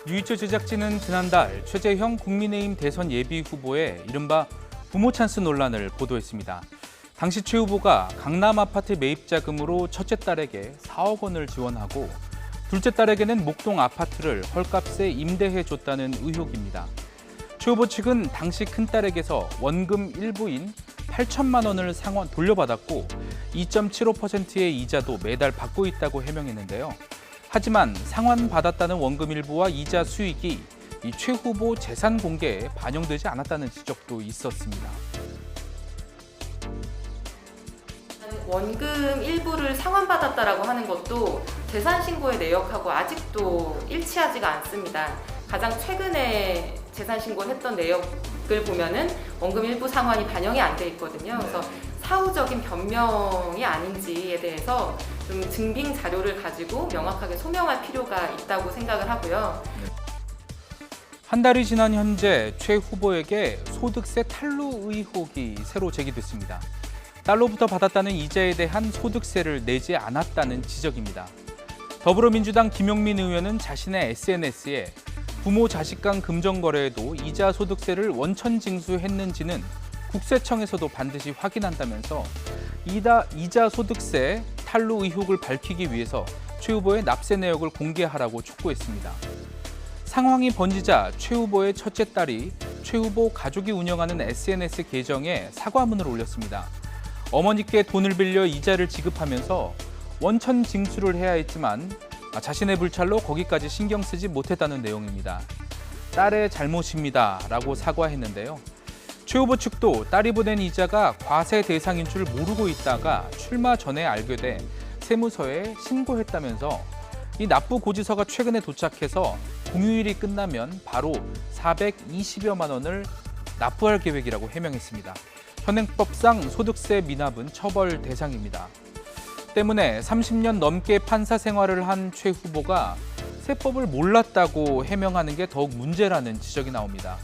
뉴이처 제작진은 지난달 최재형 국민의힘 대선 예비 후보의 이른바 부모 찬스 논란을 보도했습니다. 당시 최 후보가 강남 아파트 매입 자금으로 첫째 딸에게 4억 원을 지원하고 둘째 딸에게는 목동 아파트를 헐값에 임대해 줬다는 의혹입니다. 최 후보 측은 당시 큰딸에게서 원금 일부인 8천만 원을 상환 돌려받았고 2.75%의 이자도 매달 받고 있다고 해명했는데요. 하지만 상환받았다는 원금 일부와 이자 수익이 이 최 후보 재산 공개에 반영되지 않았다는 지적도 있었습니다. 원금 일부를 상환받았다라고 하는 것도 재산 신고의 내역하고 아직도 일치하지가 않습니다. 가장 최근에 재산 신고했던 내역을 보면은 원금 일부 상환이 반영이 안 돼 있거든요. 그래서 사후적인 변명이 아닌지에 대해서 좀 증빙 자료를 가지고 명확하게 소명할 필요가 있다고 생각을 하고요. 한 달이 지난 현재 최 후보에게 소득세 탈루 의혹이 새로 제기됐습니다. 딸로부터 받았다는 이자에 대한 소득세를 내지 않았다는 지적입니다. 더불어민주당 김용민 의원은 자신의 SNS에 부모 자식 간 금전 거래에도 이자 소득세를 원천 징수했는지는 국세청에서도 반드시 확인한다면서 이자 소득세 탈루 의혹을 밝히기 위해서 최 후보의 납세 내역을 공개하라고 촉구했습니다. 상황이 번지자 최 후보의 첫째 딸이 최 후보 가족이 운영하는 SNS 계정에 사과문을 올렸습니다. 어머니께 돈을 빌려 이자를 지급하면서 원천 징수를 해야 했지만 자신의 불찰로 거기까지 신경 쓰지 못했다는 내용입니다. 딸의 잘못입니다 라고 사과했는데요. 최 후보 측도 딸이 보낸 이자가 과세 대상인 줄 모르고 있다가 출마 전에 알게 돼 세무서에 신고했다면서 이 납부 고지서가 최근에 도착해서 공휴일이 끝나면 바로 420여만 원을 납부할 계획이라고 해명했습니다. 현행법상 소득세 미납은 처벌 대상입니다. 때문에 30년 넘게 판사 생활을 한 최 후보가 세법을 몰랐다고 해명하는 게 더욱 문제라는 지적이 나옵니다.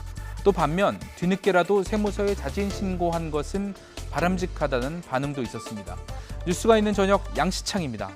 또 반면 뒤늦게라도 세무서에 자진 신고한 것은 바람직하다는 반응도 있었습니다. 뉴스가 있는 저녁 양시창입니다.